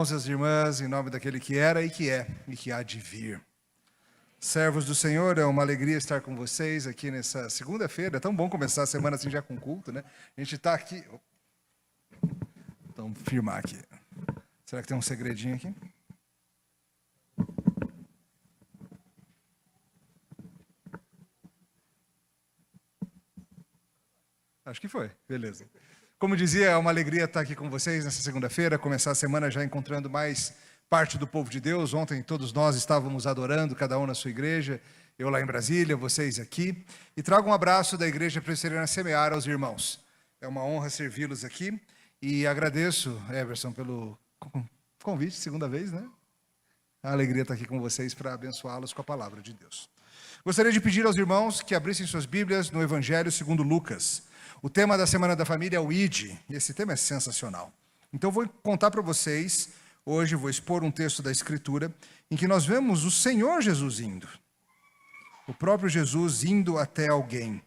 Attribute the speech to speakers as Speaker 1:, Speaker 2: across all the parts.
Speaker 1: Irmãos e irmãs, em nome daquele que era e que é e que há de vir. Servos do Senhor, é uma alegria estar com vocês aqui nessa segunda-feira. É tão bom começar a semana assim já com culto, né? A gente está aqui... Vamos firmar aqui. Será que tem um segredinho aqui? Acho que foi, beleza. Como dizia, é uma alegria estar aqui com vocês nessa segunda-feira, começar a semana já encontrando mais parte do povo de Deus. Ontem todos nós estávamos adorando, cada um na sua igreja, eu lá em Brasília, vocês aqui. E trago um abraço da Igreja Presbiteriana Semear aos irmãos. É uma honra servi-los aqui e agradeço, Everson, pelo convite, segunda vez, né? É uma alegria estar aqui com vocês para abençoá-los com a palavra de Deus. Gostaria de pedir aos irmãos que abrissem suas Bíblias no Evangelho segundo Lucas. O tema da Semana da Família é o ID, e esse tema é sensacional. Então eu vou contar para vocês, hoje vou expor um texto da Escritura, em que nós vemos o Senhor Jesus indo. O próprio Jesus indo até alguém.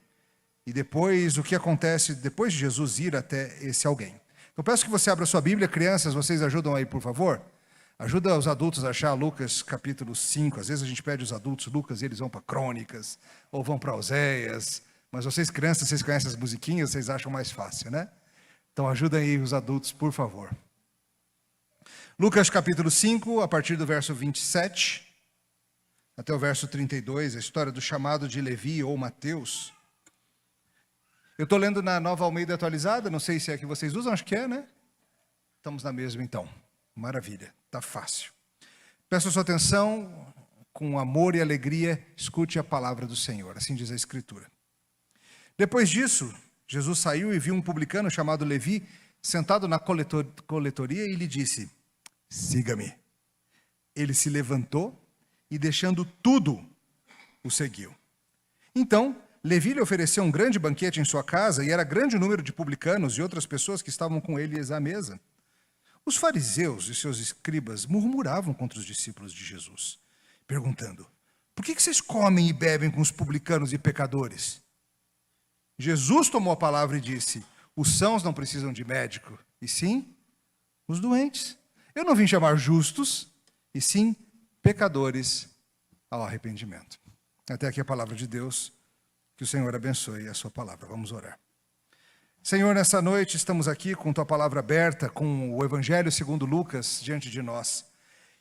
Speaker 1: E depois, o que acontece depois de Jesus ir até esse alguém. Então peço que você abra sua Bíblia, crianças, vocês ajudam aí, por favor? Ajuda os adultos a achar Lucas capítulo 5. Às vezes a gente pede os adultos Lucas e eles vão para Crônicas, ou vão para Oséias. Mas vocês crianças, vocês conhecem as musiquinhas, vocês acham mais fácil, né? Então ajudem aí os adultos, por favor. Lucas capítulo 5, a partir do verso 27, até o verso 32, a história do chamado de Levi ou Mateus. Eu estou lendo na Nova Almeida Atualizada, não sei se é que vocês usam, acho que é, né? Estamos na mesma então. Maravilha, está fácil. Peço a sua atenção, com amor e alegria, escute a palavra do Senhor, assim diz a Escritura. Depois disso, Jesus saiu e viu um publicano chamado Levi sentado na coletoria e lhe disse: siga-me. Ele se levantou e, deixando tudo, o seguiu. Então, Levi lhe ofereceu um grande banquete em sua casa e era grande o número de publicanos e outras pessoas que estavam com eles à mesa. Os fariseus e seus escribas murmuravam contra os discípulos de Jesus, perguntando: por que vocês comem e bebem com os publicanos e pecadores? Jesus tomou a palavra e disse: os sãos não precisam de médico, e sim os doentes. Eu não vim chamar justos, e sim pecadores ao arrependimento. Até aqui a palavra de Deus. Que o Senhor abençoe a sua palavra. Vamos orar. Senhor, nessa noite estamos aqui com tua palavra aberta, com o Evangelho segundo Lucas diante de nós.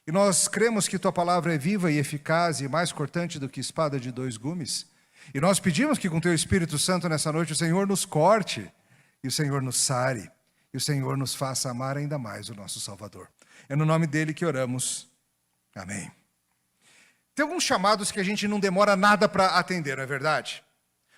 Speaker 1: E nós cremos que tua palavra é viva e eficaz e mais cortante do que espada de dois gumes. E nós pedimos que com teu Espírito Santo nessa noite o Senhor nos corte, e o Senhor nos sare, e o Senhor nos faça amar ainda mais o nosso Salvador. É no nome dele que oramos. Amém. Tem alguns chamados que a gente não demora nada para atender, não é verdade?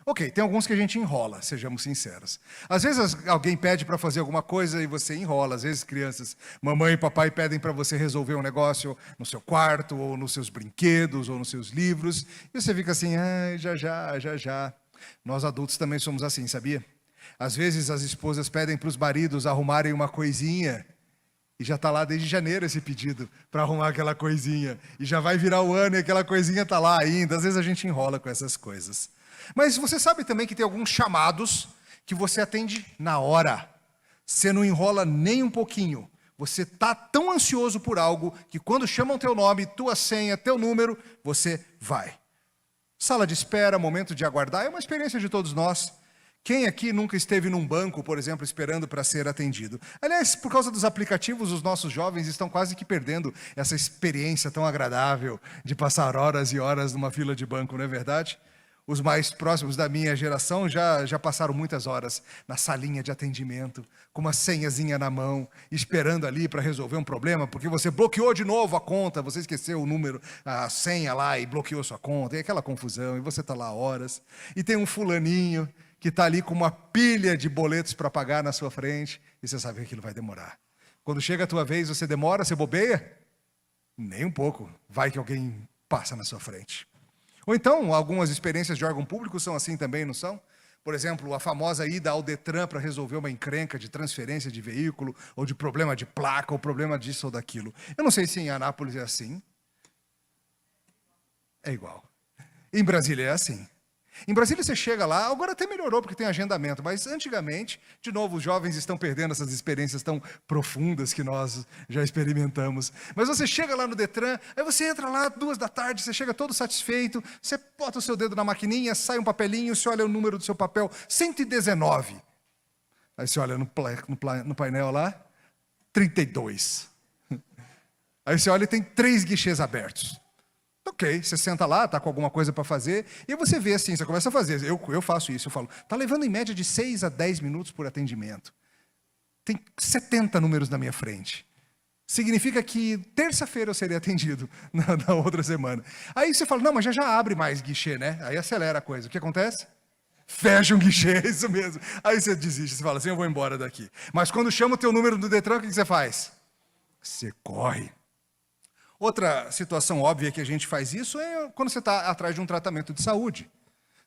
Speaker 1: Ok, tem alguns que a gente enrola, sejamos sinceros. Às vezes alguém pede para fazer alguma coisa e você enrola. Às vezes crianças, mamãe e papai pedem para você resolver um negócio no seu quarto, ou nos seus brinquedos, ou nos seus livros. E você fica assim, já. Nós adultos também somos assim, sabia? Às vezes as esposas pedem para os maridos arrumarem uma coisinha. E já está lá desde janeiro esse pedido para arrumar aquela coisinha. E já vai virar o ano e aquela coisinha está lá ainda. Às vezes a gente enrola com essas coisas. Mas você sabe também que tem alguns chamados que você atende na hora. Você não enrola nem um pouquinho. Você está tão ansioso por algo que quando chamam teu nome, tua senha, teu número, você vai. Sala de espera, momento de aguardar, é uma experiência de todos nós. Quem aqui nunca esteve num banco, por exemplo, esperando para ser atendido? Aliás, por causa dos aplicativos, os nossos jovens estão quase que perdendo essa experiência tão agradável de passar horas e horas numa fila de banco, não é verdade? Os mais próximos da minha geração já passaram muitas horas na salinha de atendimento, com uma senhazinha na mão, esperando ali para resolver um problema, porque você bloqueou de novo a conta, você esqueceu o número, a senha lá e bloqueou sua conta, e aquela confusão, e você está lá horas. E tem um fulaninho que está ali com uma pilha de boletos para pagar na sua frente, e você sabe que aquilo vai demorar. Quando chega a tua vez, você demora, você bobeia? Nem um pouco, vai que alguém passa na sua frente. Ou então, algumas experiências de órgão público são assim também, não são? Por exemplo, a famosa ida ao Detran para resolver uma encrenca de transferência de veículo, ou de problema de placa, ou problema disso ou daquilo. Eu não sei se em Anápolis é assim. É igual. Em Brasília é assim. Em Brasília você chega lá, agora até melhorou porque tem agendamento, mas antigamente, de novo, os jovens estão perdendo essas experiências tão profundas que nós já experimentamos. Mas você chega lá no Detran, aí você entra lá 2 da tarde, você chega todo satisfeito, você bota o seu dedo na maquininha, sai um papelinho, você olha o número do seu papel, 119. Aí você olha no painel lá, 32. Aí você olha e tem 3 guichês abertos. Ok, você senta lá, está com alguma coisa para fazer, e você vê assim, você começa a fazer. Eu faço isso, eu falo, está levando em média de 6 a 10 minutos por atendimento. Tem 70 números na minha frente. Significa que terça-feira eu seria atendido na outra semana. Aí você fala, não, mas já abre mais guichê, né? Aí acelera a coisa. O que acontece? Fecha um guichê, é isso mesmo. Aí você desiste, você fala assim, eu vou embora daqui. Mas quando chama o teu número do Detran, o que você faz? Você corre. Outra situação óbvia que a gente faz isso é quando você está atrás de um tratamento de saúde.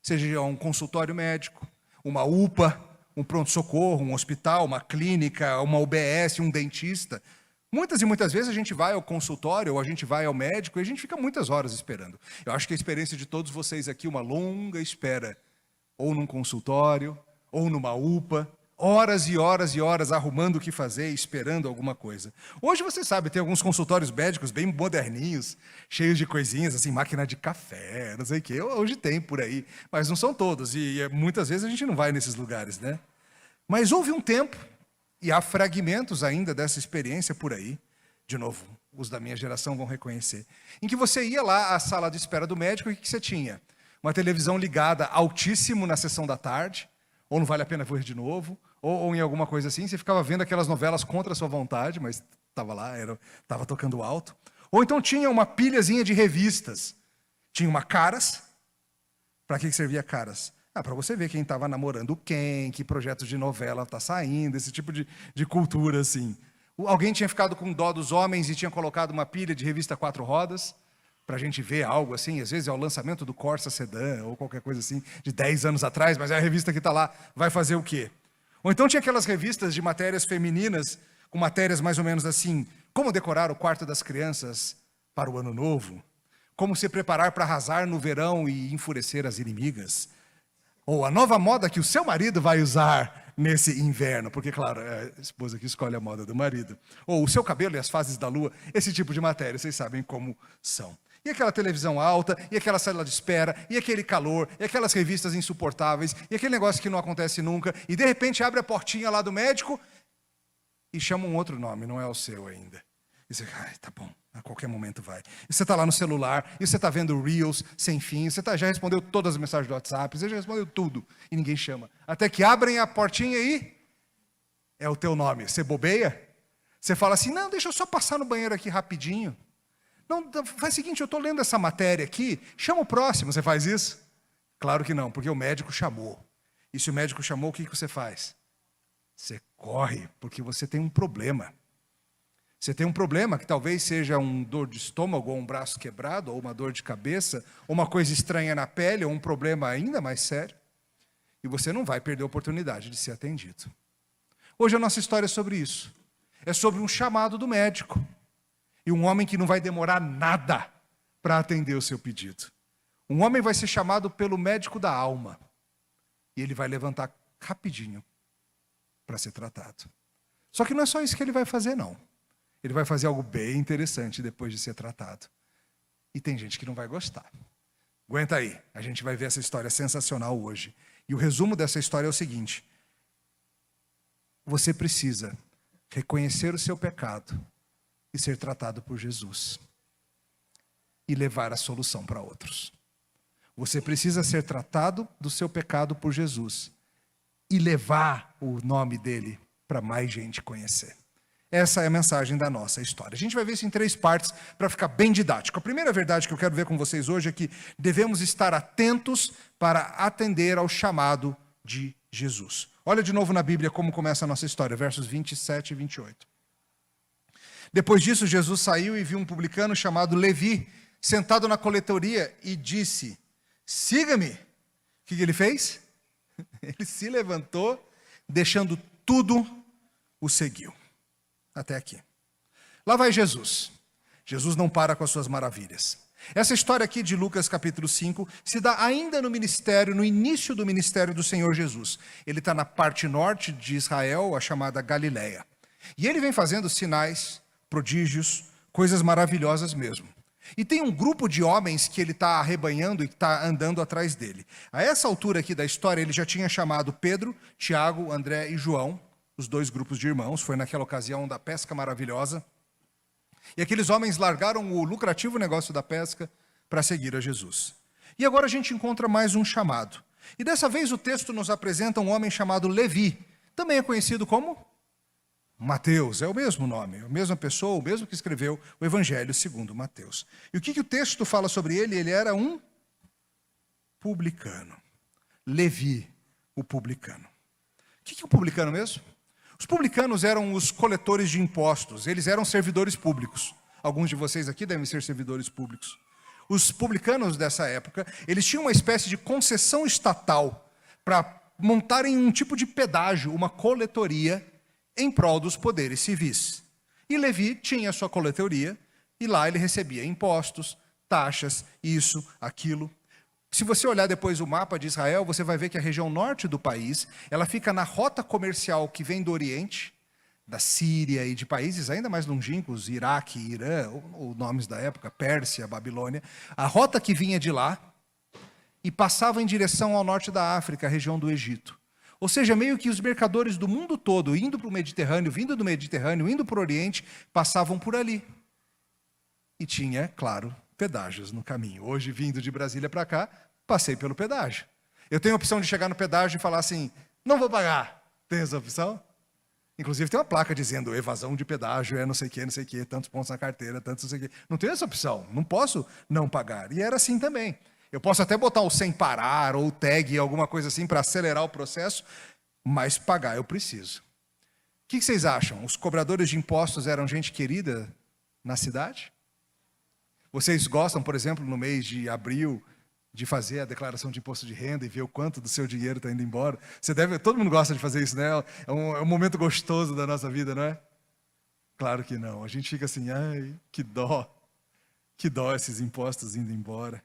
Speaker 1: Seja um consultório médico, uma UPA, um pronto-socorro, um hospital, uma clínica, uma UBS, um dentista. Muitas e muitas vezes a gente vai ao consultório ou a gente vai ao médico e a gente fica muitas horas esperando. Eu acho que a experiência de todos vocês aqui é uma longa espera. Ou num consultório, ou numa UPA. Horas e horas e horas arrumando o que fazer, esperando alguma coisa. Hoje você sabe, tem alguns consultórios médicos bem moderninhos, cheios de coisinhas, assim, máquina de café, não sei o quê. Hoje tem por aí, mas não são todos. E muitas vezes a gente não vai nesses lugares, né? Mas houve um tempo, e há fragmentos ainda dessa experiência por aí, de novo, os da minha geração vão reconhecer, em que você ia lá à sala de espera do médico e o que você tinha? Uma televisão ligada altíssimo na sessão da tarde, ou não vale a pena ver de novo, ou em alguma coisa assim, você ficava vendo aquelas novelas contra a sua vontade, mas estava lá, estava tocando alto. Ou então tinha uma pilhazinha de revistas. Tinha uma Caras. Para que servia Caras? Para você ver quem estava namorando quem, que projetos de novela está saindo, esse tipo de cultura assim. Alguém tinha ficado com dó dos homens e tinha colocado uma pilha de revista 4 rodas, para a gente ver algo assim, às vezes é o lançamento do Corsa Sedan, ou qualquer coisa assim, de 10 anos atrás, mas é a revista que está lá, vai fazer o quê? Ou então tinha aquelas revistas de matérias femininas, com matérias mais ou menos assim, como decorar o quarto das crianças para o ano novo, como se preparar para arrasar no verão e enfurecer as inimigas, ou a nova moda que o seu marido vai usar nesse inverno, porque, claro, é a esposa que escolhe a moda do marido, ou o seu cabelo e as fases da lua, esse tipo de matéria, vocês sabem como são. E aquela televisão alta, e aquela sala de espera, e aquele calor, e aquelas revistas insuportáveis, e aquele negócio que não acontece nunca, e de repente abre a portinha lá do médico e chama um outro nome, não é o seu ainda. E você, tá bom, a qualquer momento vai. E você está lá no celular, e você está vendo Reels sem fim, você já respondeu todas as mensagens do WhatsApp, você já respondeu tudo, e ninguém chama. Até que abrem a portinha e é o teu nome. Você bobeia? Você fala assim, não, deixa eu só passar no banheiro aqui rapidinho. Não, faz o seguinte, eu estou lendo essa matéria aqui, chama o próximo, você faz isso? Claro que não, porque o médico chamou. E se o médico chamou, o que você faz? Você corre, porque você tem um problema. Você tem um problema que talvez seja um dor de estômago, ou um braço quebrado, ou uma dor de cabeça, ou uma coisa estranha na pele, ou um problema ainda mais sério. E você não vai perder a oportunidade de ser atendido. Hoje a nossa história é sobre isso. É sobre um chamado do médico. E um homem que não vai demorar nada para atender o seu pedido. Um homem vai ser chamado pelo médico da alma. E ele vai levantar rapidinho para ser tratado. Só que não é só isso que ele vai fazer, não. Ele vai fazer algo bem interessante depois de ser tratado. E tem gente que não vai gostar. Aguenta aí, a gente vai ver essa história sensacional hoje. E o resumo dessa história é o seguinte. Você precisa reconhecer o seu pecado e ser tratado por Jesus. E levar a solução para outros. Você precisa ser tratado do seu pecado por Jesus. E levar o nome dele para mais gente conhecer. Essa é a mensagem da nossa história. A gente vai ver isso em 3 partes para ficar bem didático. A primeira verdade que eu quero ver com vocês hoje é que devemos estar atentos para atender ao chamado de Jesus. Olha de novo na Bíblia como começa a nossa história, versos 27 e 28. Depois disso, Jesus saiu e viu um publicano chamado Levi, sentado na coletoria, e disse, siga-me. O que ele fez? Ele se levantou, deixando tudo, o seguiu. Até aqui. Lá vai Jesus. Jesus não para com as suas maravilhas. Essa história aqui de Lucas capítulo 5 se dá ainda no ministério, no início do ministério do Senhor Jesus. Ele está na parte norte de Israel, a chamada Galileia. E ele vem fazendo sinais, prodígios, coisas maravilhosas mesmo. E tem um grupo de homens que ele está arrebanhando e está andando atrás dele. A essa altura aqui da história, ele já tinha chamado Pedro, Tiago, André e João, os 2 grupos de irmãos. Foi naquela ocasião da pesca maravilhosa. E aqueles homens largaram o lucrativo negócio da pesca para seguir a Jesus. E agora a gente encontra mais um chamado. E dessa vez o texto nos apresenta um homem chamado Levi. Também é conhecido como Mateus, é o mesmo nome, a mesma pessoa, o mesmo que escreveu o Evangelho segundo Mateus. E o que o texto fala sobre ele? Ele era um publicano. Levi, o publicano. O que é o publicano mesmo? Os publicanos eram os coletores de impostos, eles eram servidores públicos. Alguns de vocês aqui devem ser servidores públicos. Os publicanos dessa época, eles tinham uma espécie de concessão estatal para montarem um tipo de pedágio, uma coletoria, em prol dos poderes civis. E Levi tinha sua coletoria, e lá ele recebia impostos, taxas, isso, aquilo. Se você olhar depois o mapa de Israel, você vai ver que a região norte do país, ela fica na rota comercial que vem do Oriente, da Síria e de países ainda mais longínquos, Iraque, Irã, ou nomes da época, Pérsia, Babilônia. A rota que vinha de lá e passava em direção ao norte da África, a região do Egito. Ou seja, meio que os mercadores do mundo todo, indo para o Mediterrâneo, vindo do Mediterrâneo, indo para o Oriente, passavam por ali. E tinha, claro, pedágios no caminho. Hoje, vindo de Brasília para cá, passei pelo pedágio. Eu tenho a opção de chegar no pedágio e falar assim, não vou pagar. Tem essa opção? Inclusive tem uma placa dizendo, evasão de pedágio é não sei o que, tantos pontos na carteira, tantos não sei o que. Não tem essa opção, não posso não pagar. E era assim também. Eu posso até botar o sem parar ou o tag, alguma coisa assim, para acelerar o processo, mas pagar eu preciso. O que vocês acham? Os cobradores de impostos eram gente querida na cidade? Vocês gostam, por exemplo, no mês de abril, de fazer a declaração de imposto de renda e ver o quanto do seu dinheiro está indo embora? Todo mundo gosta de fazer isso, né? É um momento gostoso da nossa vida, não é? Claro que não. A gente fica assim, ai, que dó esses impostos indo embora.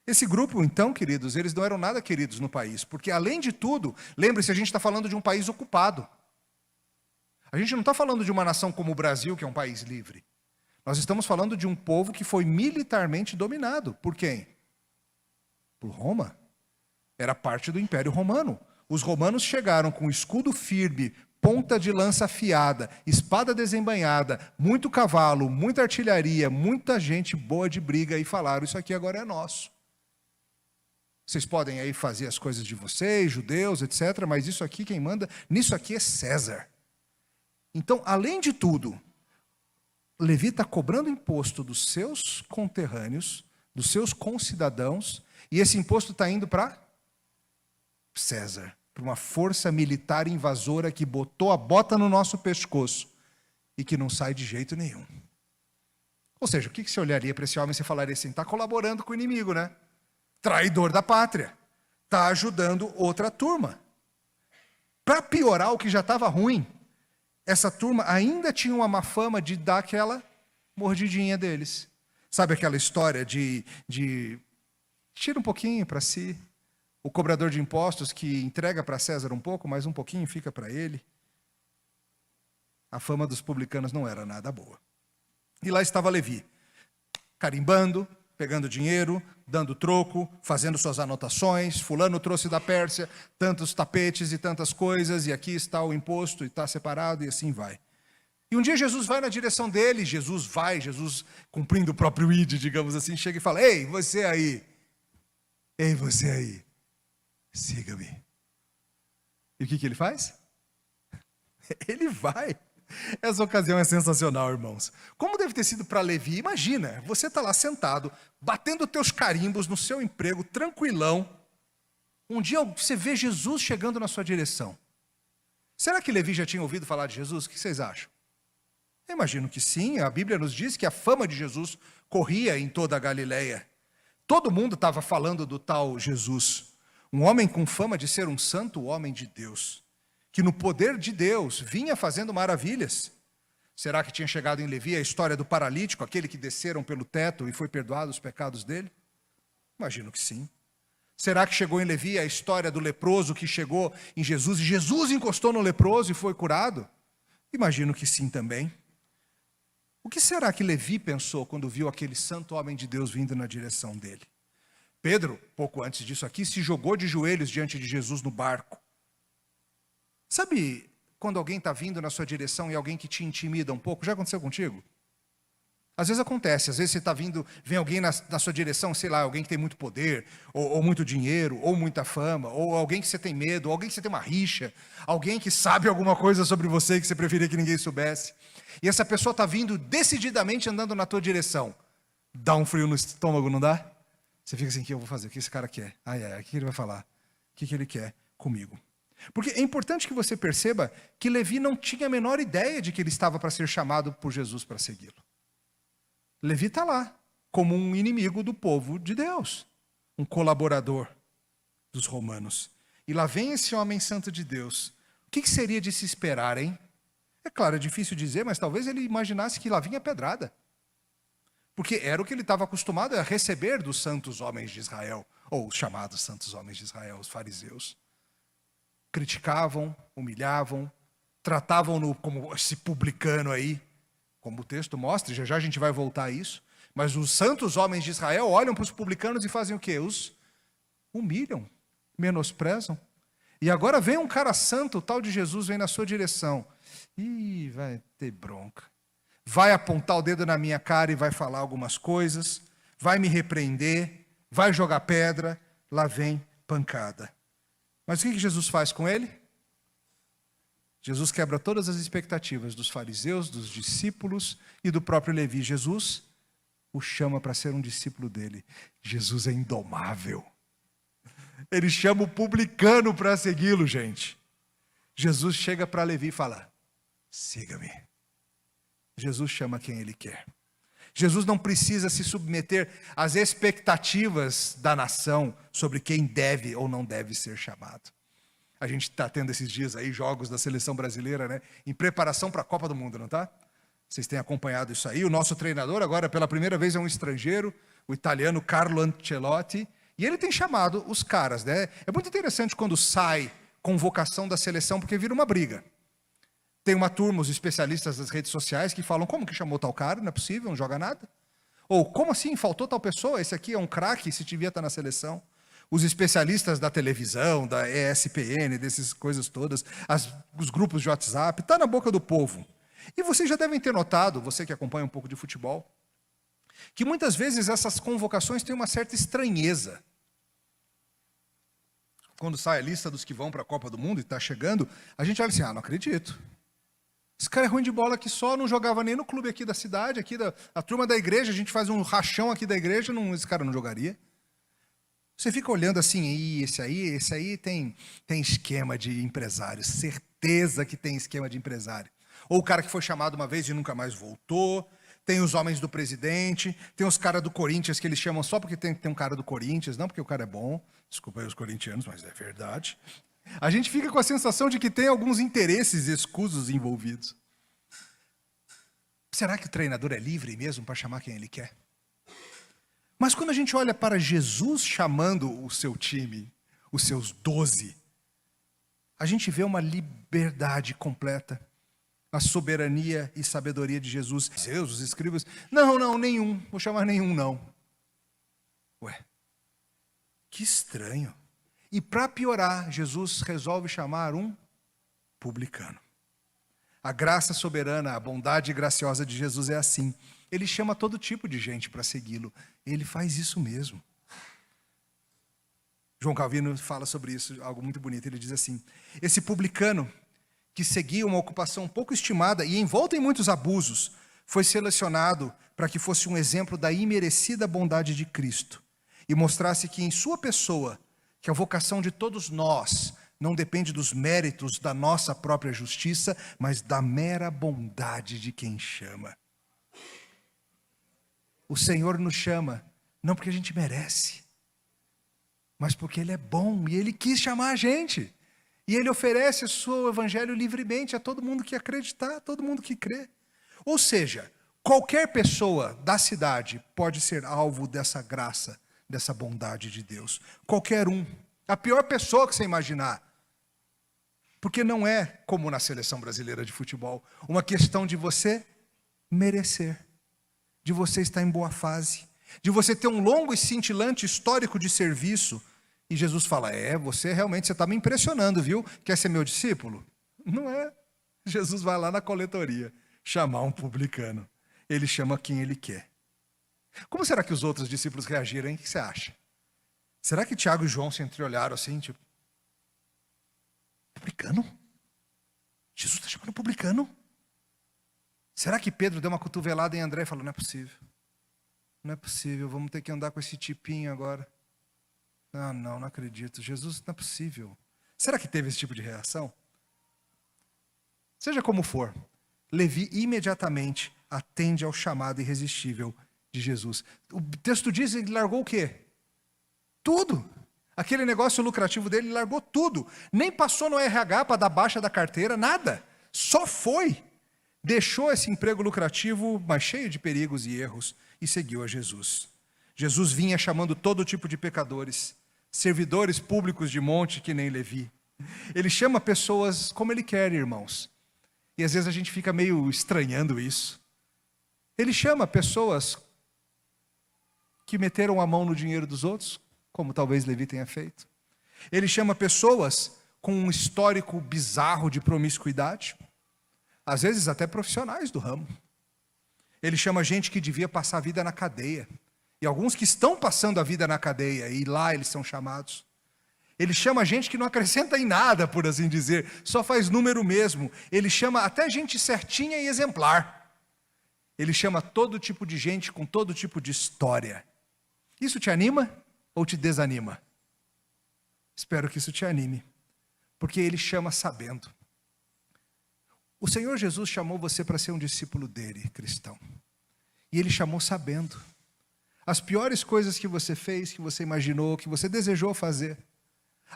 Speaker 1: Esse grupo, então, queridos, eles não eram nada queridos no país, porque, além de tudo, lembre-se, a gente está falando de um país ocupado. A gente não está falando de uma nação como o Brasil, que é um país livre. Nós estamos falando de um povo que foi militarmente dominado. Por quem? Por Roma. Era parte do Império Romano. Os romanos chegaram com escudo firme, ponta de lança afiada, espada desembainhada, muito cavalo, muita artilharia, muita gente boa de briga, e falaram, isso aqui agora é nosso. Vocês podem aí fazer as coisas de vocês, judeus, etc., mas isso aqui, quem manda, nisso aqui é César. Então, além de tudo, Levi está cobrando imposto dos seus conterrâneos, dos seus concidadãos, e esse imposto está indo para César, para uma força militar invasora que botou a bota no nosso pescoço e que não sai de jeito nenhum. Ou seja, o que você olharia para esse homem e você falaria assim, está colaborando com o inimigo, né? Traidor da pátria, está ajudando outra turma. Para piorar o que já estava ruim, essa turma ainda tinha uma má fama de dar aquela mordidinha deles. Sabe aquela história de tira um pouquinho para si, o cobrador de impostos que entrega para César um pouco, mas um pouquinho fica para ele. A fama dos publicanos não era nada boa. E lá estava Levi, carimbando, pegando dinheiro, dando troco, fazendo suas anotações, fulano trouxe da Pérsia tantos tapetes e tantas coisas, e aqui está o imposto, e está separado, e assim vai. E um dia Jesus vai na direção dele, Jesus cumprindo o próprio id, digamos assim, chega e fala, ei, você aí, siga-me. E o que ele faz? Ele vai. Essa ocasião é sensacional, irmãos. Como deve ter sido para Levi? Imagina, você está lá sentado, batendo teus carimbos no seu emprego, tranquilão. Um dia você vê Jesus chegando na sua direção. Será que Levi já tinha ouvido falar de Jesus? O que vocês acham? Eu imagino que sim. A Bíblia nos diz que a fama de Jesus corria em toda a Galileia. Todo mundo estava falando do tal Jesus. Um homem com fama de ser um santo homem de Deus, que no poder de Deus vinha fazendo maravilhas. Será que tinha chegado em Levi a história do paralítico, aquele que desceram pelo teto e foi perdoado os pecados dele? Imagino que sim. Será que chegou em Levi a história do leproso que chegou em Jesus e Jesus encostou no leproso e foi curado? Imagino que sim também. O que será que Levi pensou quando viu aquele santo homem de Deus vindo na direção dele? Pedro, pouco antes disso aqui, se jogou de joelhos diante de Jesus no barco. Sabe quando alguém está vindo na sua direção e alguém que te intimida um pouco? Já aconteceu contigo? Às vezes acontece, às vezes você está vindo, vem alguém na sua direção, sei lá, alguém que tem muito poder, ou muito dinheiro, ou muita fama, ou alguém que você tem medo, ou alguém que você tem uma rixa, alguém que sabe alguma coisa sobre você que você preferia que ninguém soubesse. E essa pessoa está vindo decididamente andando na tua direção. Dá um frio no estômago, não dá? Você fica assim, o que eu vou fazer? O que esse cara quer? O que ele vai falar? O que ele quer comigo? Porque é importante que você perceba que Levi não tinha a menor ideia de que ele estava para ser chamado por Jesus para segui-lo. Levi está lá, como um inimigo do povo de Deus, um colaborador dos romanos. E lá vem esse homem santo de Deus. O que seria de se esperar, hein? É claro, é difícil dizer, mas talvez ele imaginasse que lá vinha pedrada. Porque era o que ele estava acostumado a receber dos santos homens de Israel, ou os chamados santos homens de Israel, os fariseus. Criticavam, humilhavam, tratavam-no como esse publicano aí, como o texto mostra, já já a gente vai voltar a isso. Mas os santos homens de Israel olham para os publicanos e fazem o quê? Os humilham, menosprezam. E agora vem um cara santo, o tal de Jesus, vem na sua direção. Ih, vai ter bronca. Vai apontar o dedo na minha cara e vai falar algumas coisas, vai me repreender, vai jogar pedra, lá vem pancada. Mas o que Jesus faz com ele? Jesus quebra todas as expectativas dos fariseus, dos discípulos e do próprio Levi. Jesus o chama para ser um discípulo dele. Jesus é indomável. Ele chama o publicano para segui-lo, gente. Jesus chega para Levi e fala, siga-me. Jesus chama quem ele quer. Jesus não precisa se submeter às expectativas da nação sobre quem deve ou não deve ser chamado. A gente está tendo esses dias aí jogos da seleção brasileira, né? Em preparação para a Copa do Mundo, não está? Vocês têm acompanhado isso aí. O nosso treinador agora, pela primeira vez, é um estrangeiro, o italiano Carlo Ancelotti, e ele tem chamado os caras, né? É muito interessante quando sai convocação da seleção, porque vira uma briga. Tem uma turma, os especialistas das redes sociais, que falam, como que chamou tal cara? Não é possível, não joga nada. Ou, como assim, faltou tal pessoa? Esse aqui é um craque, se devia estar na seleção. Os especialistas da televisão, da ESPN, dessas coisas todas, os grupos de WhatsApp, está na boca do povo. E vocês já devem ter notado, você que acompanha um pouco de futebol, que muitas vezes essas convocações têm uma certa estranheza. Quando sai a lista dos que vão para a Copa do Mundo e está chegando, a gente olha assim, não acredito. Esse cara é ruim de bola que só não jogava nem no clube aqui da cidade, aqui a turma da igreja, a gente faz um rachão aqui da igreja, esse cara não jogaria. Você fica olhando assim, esse aí tem esquema de empresário, certeza que tem esquema de empresário. Ou o cara que foi chamado uma vez e nunca mais voltou, tem os homens do presidente, tem os caras do Corinthians que eles chamam só porque tem um cara do Corinthians, não porque o cara é bom, desculpa aí os corintianos, mas é verdade. A gente fica com a sensação de que tem alguns interesses escusos envolvidos. Será que o treinador é livre mesmo para chamar quem ele quer? Mas quando a gente olha para Jesus chamando o seu time, os seus 12, a gente vê uma liberdade completa, a soberania e sabedoria de Jesus. Os escribas, não, nenhum, vou chamar nenhum não. Ué, que estranho. E para piorar, Jesus resolve chamar um publicano. A graça soberana, a bondade graciosa de Jesus é assim. Ele chama todo tipo de gente para segui-lo. Ele faz isso mesmo. João Calvino fala sobre isso, algo muito bonito. Ele diz assim, esse publicano que seguia uma ocupação pouco estimada e envolta em muitos abusos, foi selecionado para que fosse um exemplo da imerecida bondade de Cristo e mostrasse que em sua pessoa, que a vocação de todos nós não depende dos méritos da nossa própria justiça, mas da mera bondade de quem chama. O Senhor nos chama, não porque a gente merece, mas porque Ele é bom e Ele quis chamar a gente. E Ele oferece o seu evangelho livremente a todo mundo que acreditar, a todo mundo que crê. Ou seja, qualquer pessoa da cidade pode ser alvo dessa graça, dessa bondade de Deus. Qualquer um. A pior pessoa que você imaginar. Porque não é, como na seleção brasileira de futebol, uma questão de você merecer, de você estar em boa fase, de você ter um longo e cintilante histórico de serviço. E Jesus fala, você realmente está me impressionando, viu? Quer ser meu discípulo? Não é. Jesus vai lá na coletoria chamar um publicano. Ele chama quem ele quer. Como será que os outros discípulos reagiram, hein? O que você acha? Será que Tiago e João se entreolharam assim, tipo, publicano? Jesus está chamando publicano? Será que Pedro deu uma cotovelada em André e falou, não é possível. Não é possível, vamos ter que andar com esse tipinho agora. Não acredito. Jesus, não é possível. Será que teve esse tipo de reação? Seja como for, Levi imediatamente atende ao chamado irresistível de Jesus. O texto diz que ele largou o quê? Tudo. Aquele negócio lucrativo dele, ele largou tudo. Nem passou no RH para dar baixa da carteira, nada. Só foi. Deixou esse emprego lucrativo, mas cheio de perigos e erros, e seguiu a Jesus. Jesus vinha chamando todo tipo de pecadores, servidores públicos de monte que nem Levi. Ele chama pessoas como ele quer, irmãos. E às vezes a gente fica meio estranhando isso. Ele chama pessoas que meteram a mão no dinheiro dos outros, como talvez Levi tenha feito. Ele chama pessoas com um histórico bizarro de promiscuidade, às vezes até profissionais do ramo. Ele chama gente que devia passar a vida na cadeia, e alguns que estão passando a vida na cadeia, e lá eles são chamados. Ele chama gente que não acrescenta em nada, por assim dizer, só faz número mesmo. Ele chama até gente certinha e exemplar. Ele chama todo tipo de gente com todo tipo de história. Isso te anima ou te desanima? Espero que isso te anime, porque ele chama sabendo. O Senhor Jesus chamou você para ser um discípulo dele, cristão. E ele chamou sabendo. As piores coisas que você fez, que você imaginou, que você desejou fazer,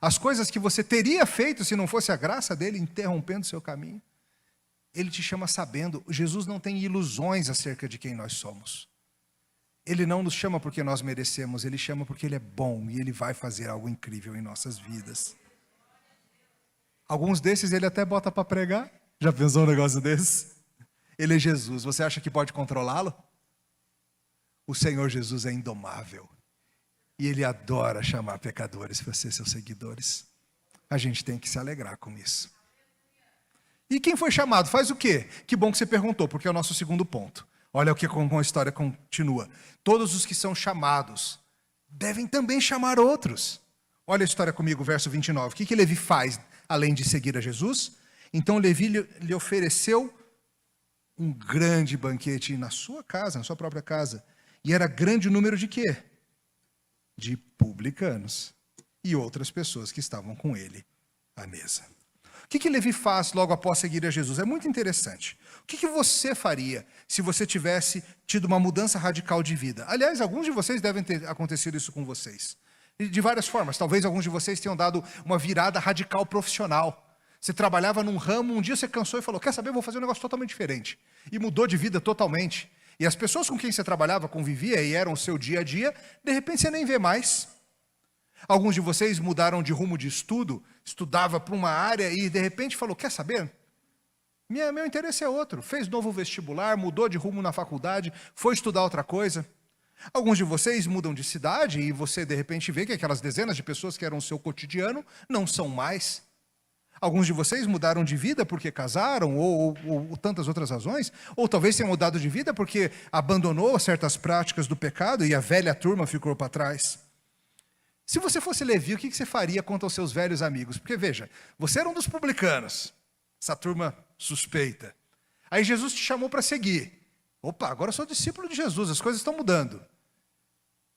Speaker 1: as coisas que você teria feito se não fosse a graça dele interrompendo o seu caminho, ele te chama sabendo. Jesus não tem ilusões acerca de quem nós somos. Ele não nos chama porque nós merecemos, ele chama porque ele é bom e ele vai fazer algo incrível em nossas vidas. Alguns desses ele até bota para pregar. Já pensou um negócio desse? Ele é Jesus, você acha que pode controlá-lo? O Senhor Jesus é indomável. E ele adora chamar pecadores para ser seus seguidores. A gente tem que se alegrar com isso. E quem foi chamado faz o quê? Que bom que você perguntou, porque é o nosso segundo ponto. Olha o que como a história continua. Todos os que são chamados devem também chamar outros. Olha a história comigo, verso 29. O que Levi faz, além de seguir a Jesus? Então Levi lhe ofereceu um grande banquete na sua casa, na sua própria casa. E era grande o número de quê? De publicanos e outras pessoas que estavam com ele à mesa. O que Levi faz logo após seguir a Jesus? É muito interessante. O que você faria se você tivesse tido uma mudança radical de vida? Aliás, alguns de vocês devem ter acontecido isso com vocês. De várias formas. Talvez alguns de vocês tenham dado uma virada radical profissional. Você trabalhava num ramo, um dia você cansou e falou, quer saber, eu vou fazer um negócio totalmente diferente. E mudou de vida totalmente. E as pessoas com quem você trabalhava, convivia e eram o seu dia a dia, de repente você nem vê mais. Alguns de vocês mudaram de rumo de estudo, estudava para uma área e de repente falou, quer saber? Meu interesse é outro. Fez novo vestibular, mudou de rumo na faculdade, foi estudar outra coisa. Alguns de vocês mudam de cidade e você de repente vê que aquelas dezenas de pessoas que eram o seu cotidiano não são mais. Alguns de vocês mudaram de vida porque casaram ou tantas outras razões, ou talvez tenham mudado de vida porque abandonou certas práticas do pecado e a velha turma ficou para trás. Se você fosse Levi, o que você faria quanto aos seus velhos amigos? Porque veja, você era um dos publicanos, essa turma suspeita. Aí Jesus te chamou para seguir. Opa, agora eu sou discípulo de Jesus, as coisas estão mudando.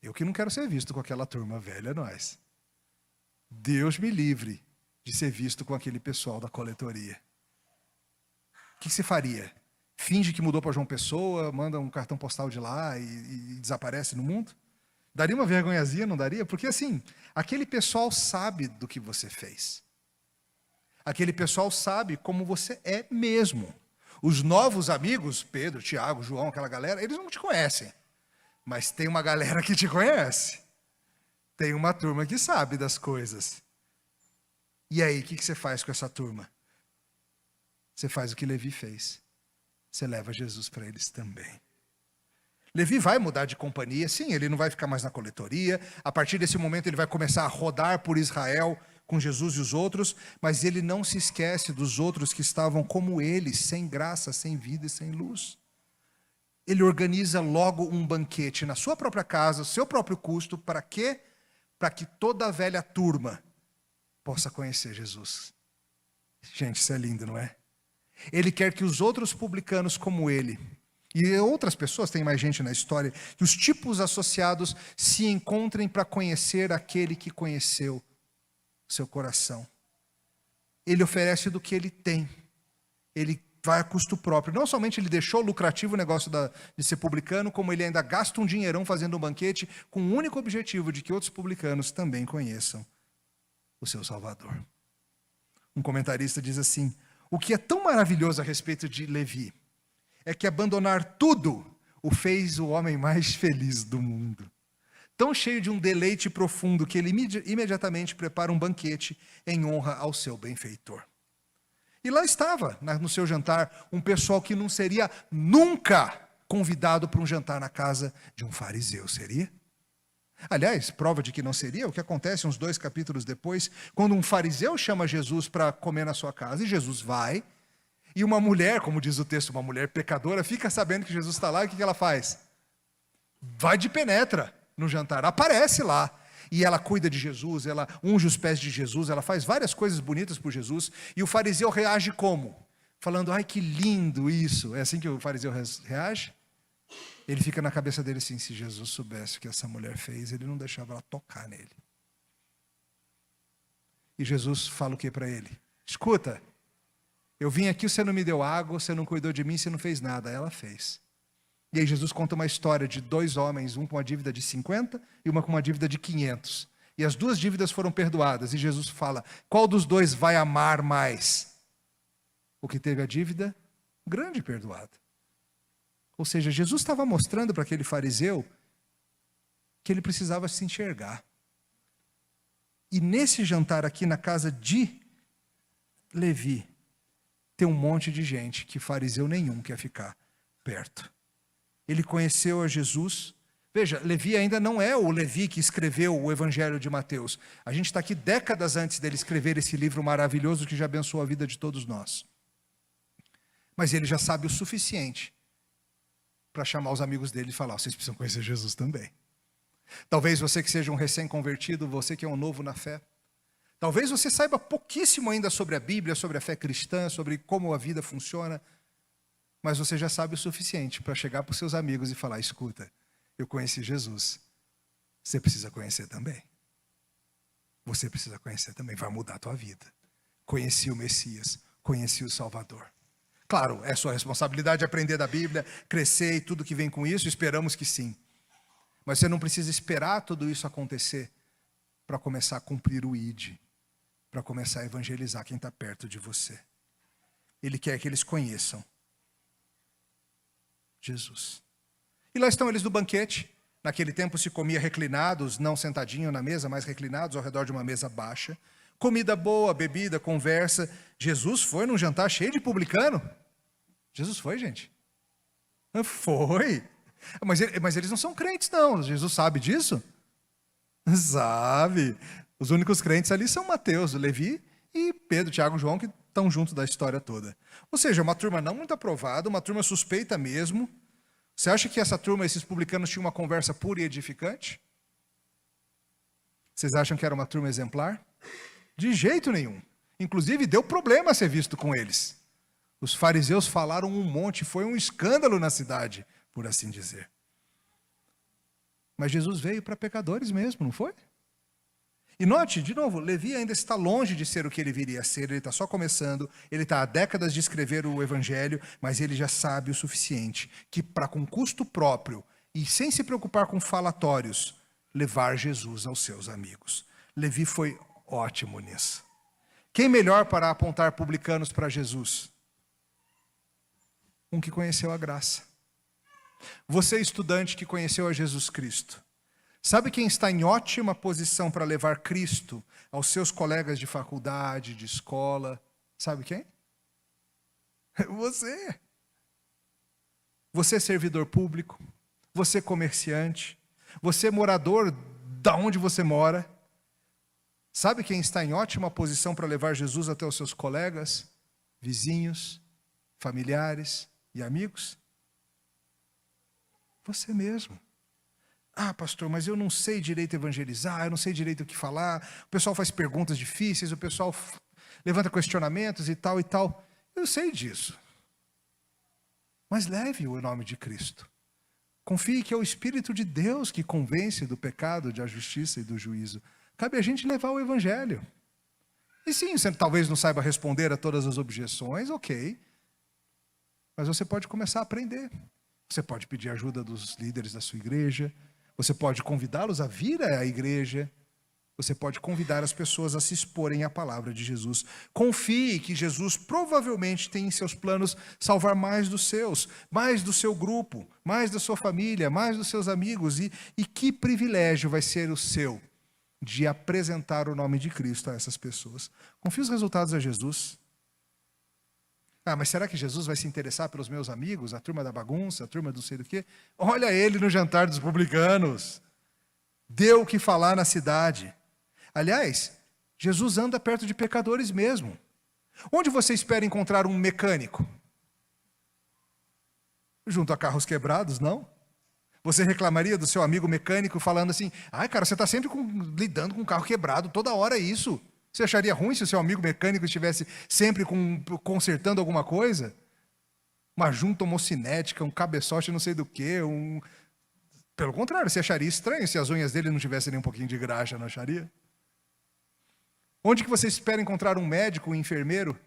Speaker 1: Eu que não quero ser visto com aquela turma velha, nós. Deus me livre de ser visto com aquele pessoal da coletoria. O que você faria? Finge que mudou para João Pessoa, manda um cartão postal de lá e desaparece no mundo? Daria uma vergonhazinha, não daria? Porque assim, aquele pessoal sabe do que você fez. Aquele pessoal sabe como você é mesmo. Os novos amigos, Pedro, Tiago, João, aquela galera, eles não te conhecem. Mas tem uma galera que te conhece. Tem uma turma que sabe das coisas. E aí, o que você faz com essa turma? Você faz o que Levi fez. Você leva Jesus para eles também. Levi vai mudar de companhia, sim, ele não vai ficar mais na coletoria. A partir desse momento ele vai começar a rodar por Israel com Jesus e os outros, mas ele não se esquece dos outros que estavam como ele, sem graça, sem vida e sem luz. Ele organiza logo um banquete na sua própria casa, seu próprio custo, para quê? Para que toda a velha turma possa conhecer Jesus. Gente, isso é lindo, não é? Ele quer que os outros publicanos como ele, e outras pessoas, tem mais gente na história, que os tipos associados se encontrem para conhecer aquele que conheceu seu coração. Ele oferece do que ele tem. Ele vai a custo próprio. Não somente ele deixou lucrativo o negócio de ser publicano, como ele ainda gasta um dinheirão fazendo um banquete com o único objetivo de que outros publicanos também conheçam o seu Salvador. Um comentarista diz assim: o que é tão maravilhoso a respeito de Levi é que abandonar tudo o fez o homem mais feliz do mundo. Tão cheio de um deleite profundo que ele imediatamente prepara um banquete em honra ao seu benfeitor. E lá estava, no seu jantar, um pessoal que não seria nunca convidado para um jantar na casa de um fariseu, seria? Aliás, prova de que não seria, o que acontece uns 2 capítulos depois, quando um fariseu chama Jesus para comer na sua casa, e Jesus vai, e uma mulher, como diz o texto, uma mulher pecadora, fica sabendo que Jesus está lá, e o que ela faz? Vai de penetra no jantar, aparece lá. E ela cuida de Jesus, ela unge os pés de Jesus, ela faz várias coisas bonitas por Jesus. E o fariseu reage como? Falando, ai que lindo isso. É assim que o fariseu reage? Ele fica na cabeça dele assim, se Jesus soubesse o que essa mulher fez, ele não deixava ela tocar nele. E Jesus fala o que para ele? Escuta, eu vim aqui, você não me deu água, você não cuidou de mim, você não fez nada. Ela fez. E aí Jesus conta uma história de 2 homens, um com uma dívida de 50 e uma com uma dívida de 500. E as 2 dívidas foram perdoadas. E Jesus fala, qual dos 2 vai amar mais? O que teve a dívida grande perdoada. Ou seja, Jesus estava mostrando para aquele fariseu que ele precisava se enxergar. E nesse jantar aqui na casa de Levi, tem um monte de gente que fariseu nenhum quer ficar perto. Ele conheceu a Jesus. Veja, Levi ainda não é o Levi que escreveu o Evangelho de Mateus. A gente está aqui décadas antes dele escrever esse livro maravilhoso que já abençoou a vida de todos nós. Mas ele já sabe o suficiente para chamar os amigos dele e falar, vocês precisam conhecer Jesus também. Talvez você que seja um recém-convertido, você que é um novo na fé. Talvez você saiba pouquíssimo ainda sobre a Bíblia, sobre a fé cristã, sobre como a vida funciona. Mas você já sabe o suficiente para chegar para os seus amigos e falar, escuta, eu conheci Jesus. Você precisa conhecer também. Você precisa conhecer também, vai mudar a tua vida. Conheci o Messias, conheci o Salvador. Claro, é sua responsabilidade aprender da Bíblia, crescer e tudo que vem com isso, esperamos que sim. Mas você não precisa esperar tudo isso acontecer para começar a cumprir o ID, para começar a evangelizar quem está perto de você. Ele quer que eles conheçam Jesus. E lá estão eles no banquete. Naquele tempo se comia reclinados, não sentadinho na mesa, mas reclinados ao redor de uma mesa baixa. Comida boa, bebida, conversa. Jesus foi num jantar cheio de publicano? Jesus foi, gente? Foi. Mas eles não são crentes, não. Jesus sabe disso? Sabe. Os únicos crentes ali são Mateus, Levi e Pedro, Tiago e João, que estão junto da história toda. Ou seja, uma turma não muito aprovada, uma turma suspeita mesmo. Você acha que essa turma, esses publicanos, tinham uma conversa pura e edificante? Vocês acham que era uma turma exemplar? De jeito nenhum. Inclusive, deu problema ser visto com eles. Os fariseus falaram um monte, foi um escândalo na cidade, por assim dizer. Mas Jesus veio para pecadores mesmo, não foi? E note, de novo, Levi ainda está longe de ser o que ele viria a ser, ele está só começando, ele está há décadas de escrever o Evangelho, mas ele já sabe o suficiente, que para com custo próprio e sem se preocupar com falatórios, levar Jesus aos seus amigos. Levi foi ótimo nisso. Quem melhor para apontar publicanos para Jesus? Um que conheceu a graça. Você, estudante que conheceu a Jesus Cristo, sabe quem está em ótima posição para levar Cristo aos seus colegas de faculdade, de escola? Sabe quem? Você. Você, servidor público, você, comerciante, você, morador da onde você mora. Sabe quem está em ótima posição para levar Jesus até os seus colegas, vizinhos, familiares e amigos? Você mesmo. Ah, pastor, mas eu não sei direito evangelizar, eu não sei direito o que falar, o pessoal faz perguntas difíceis, o pessoal levanta questionamentos e tal e tal. Eu sei disso. Mas leve o nome de Cristo. Confie que é o Espírito de Deus que convence do pecado, da justiça e do juízo. Cabe a gente levar o evangelho. E sim, você talvez não saiba responder a todas as objeções, ok. Mas você pode começar a aprender. Você pode pedir ajuda dos líderes da sua igreja. Você pode convidá-los a vir à igreja. Você pode convidar as pessoas a se exporem à palavra de Jesus. Confie que Jesus provavelmente tem em seus planos salvar mais dos seus, mais do seu grupo, mais da sua família, mais dos seus amigos. E que privilégio vai ser o seu de apresentar o nome de Cristo a essas pessoas. Confie os resultados a Jesus. Ah, mas será que Jesus vai se interessar pelos meus amigos, a turma da bagunça, a turma do sei do quê? Olha ele no jantar dos publicanos. Deu o que falar na cidade. Aliás, Jesus anda perto de pecadores mesmo. Onde você espera encontrar um mecânico? Junto a carros quebrados, não? Você reclamaria do seu amigo mecânico falando assim, ai cara, você está sempre lidando com um carro quebrado, toda hora é isso. Você acharia ruim se o seu amigo mecânico estivesse sempre consertando alguma coisa? Uma junta homocinética, um cabeçote não sei do quê, Pelo contrário, você acharia estranho se as unhas dele não tivessem nem um pouquinho de graxa, não acharia? Onde que você espera encontrar um médico, um enfermeiro?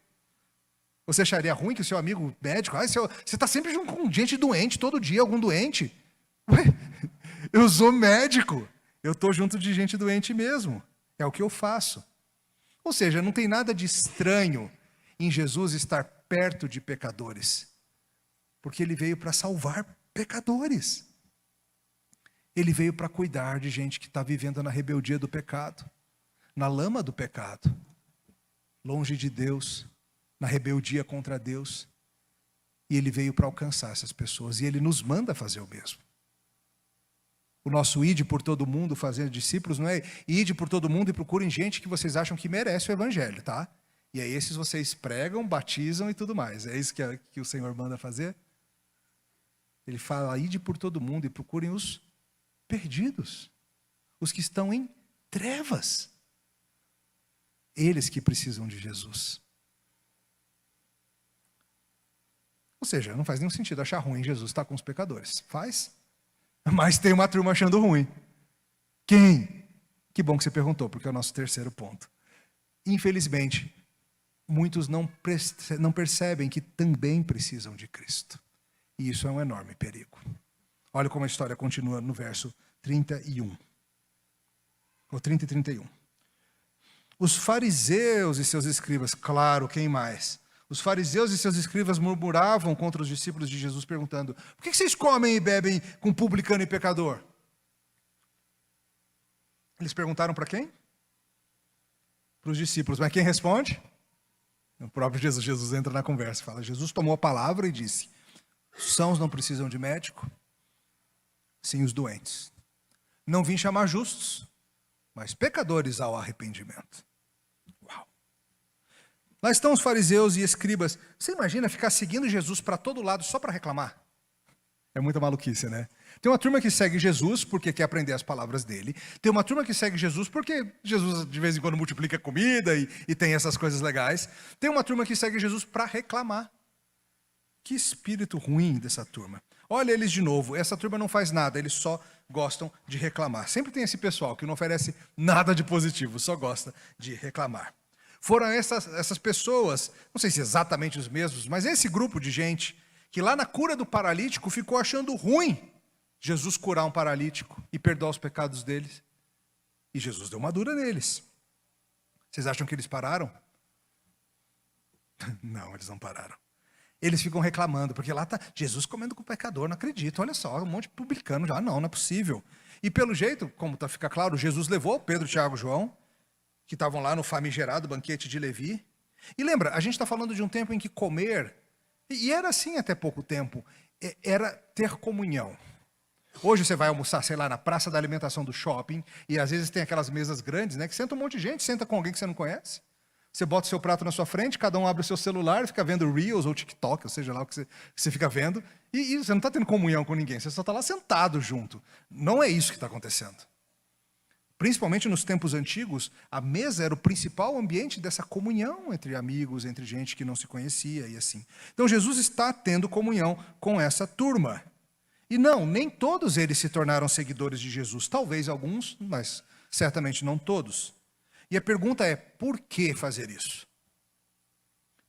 Speaker 1: Você acharia ruim que o seu amigo médico... você está sempre junto com gente doente, todo dia algum doente. Ué, eu sou médico, eu estou junto de gente doente mesmo. É o que eu faço. Ou seja, não tem nada de estranho em Jesus estar perto de pecadores, porque ele veio para salvar pecadores. Ele veio para cuidar de gente que está vivendo na rebeldia do pecado, na lama do pecado, longe de Deus, na rebeldia contra Deus. E ele veio para alcançar essas pessoas, e ele nos manda fazer o mesmo. O nosso ide por todo mundo, fazendo discípulos, não é ide por todo mundo e procurem gente que vocês acham que merece o evangelho, tá? E aí esses vocês pregam, batizam e tudo mais. É isso que o Senhor manda fazer? Ele fala, ide por todo mundo e procurem os perdidos, os que estão em trevas. Eles que precisam de Jesus. Ou seja, não faz nenhum sentido achar ruim Jesus estar com os pecadores. Faz? Mas tem uma turma achando ruim. Quem? Que bom que você perguntou, porque é o nosso terceiro ponto. Infelizmente, muitos não percebem que também precisam de Cristo. E isso é um enorme perigo. Olha como a história continua no verso 31. Ou 30 e 31. Os fariseus e seus escribas, claro, quem mais? Os fariseus e seus escribas murmuravam contra os discípulos de Jesus, perguntando, por que vocês comem e bebem com publicano e pecador? Eles perguntaram para quem? Para os discípulos. Mas quem responde? O próprio Jesus. Jesus entra na conversa e fala, Jesus tomou a palavra e disse, os sãos não precisam de médico, sim os doentes. Não vim chamar justos, mas pecadores ao arrependimento. Uau! Lá estão os fariseus e escribas. Você imagina ficar seguindo Jesus para todo lado só para reclamar? É muita maluquice, né? Tem uma turma que segue Jesus porque quer aprender as palavras dele. Tem uma turma que segue Jesus porque Jesus de vez em quando multiplica comida e tem essas coisas legais. Tem uma turma que segue Jesus para reclamar. Que espírito ruim dessa turma. Olha eles de novo, essa turma não faz nada, eles só gostam de reclamar. Sempre tem esse pessoal que não oferece nada de positivo, só gosta de reclamar. Foram essas pessoas, não sei se exatamente os mesmos, mas esse grupo de gente que lá na cura do paralítico ficou achando ruim Jesus curar um paralítico e perdoar os pecados deles. E Jesus deu uma dura neles. Vocês acham que eles pararam? Não, eles não pararam. Eles ficam reclamando, porque lá está Jesus comendo com o pecador, não acredito. Olha só, um monte de publicano já, não é possível. E pelo jeito, como fica claro, Jesus levou Pedro, Tiago e João, que estavam lá no famigerado banquete de Levi. E lembra, a gente está falando de um tempo em que comer, e era assim até pouco tempo, era ter comunhão. Hoje você vai almoçar, sei lá, na praça da alimentação do shopping, e às vezes tem aquelas mesas grandes, né, que senta um monte de gente, senta com alguém que você não conhece. Você bota o seu prato na sua frente, cada um abre o seu celular, fica vendo Reels ou TikTok, ou seja lá o que você fica vendo, e você não está tendo comunhão com ninguém, você só está lá sentado junto. Não é isso que está acontecendo. Principalmente nos tempos antigos, a mesa era o principal ambiente dessa comunhão entre amigos, entre gente que não se conhecia e assim. Então Jesus está tendo comunhão com essa turma. E não, nem todos eles se tornaram seguidores de Jesus. Talvez alguns, mas certamente não todos. E a pergunta é, por que fazer isso?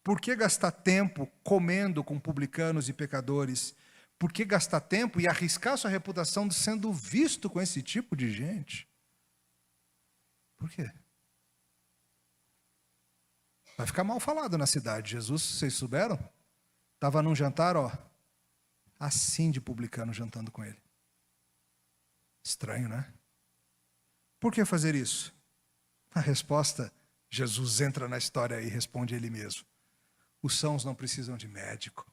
Speaker 1: Por que gastar tempo comendo com publicanos e pecadores? Por que gastar tempo e arriscar sua reputação sendo visto com esse tipo de gente? Por quê? Vai ficar mal falado na cidade. Jesus, vocês souberam? Estava num jantar, assim de publicano jantando com ele. Estranho, né? Por que fazer isso? A resposta, Jesus entra na história e responde ele mesmo. Os sãos não precisam de médico.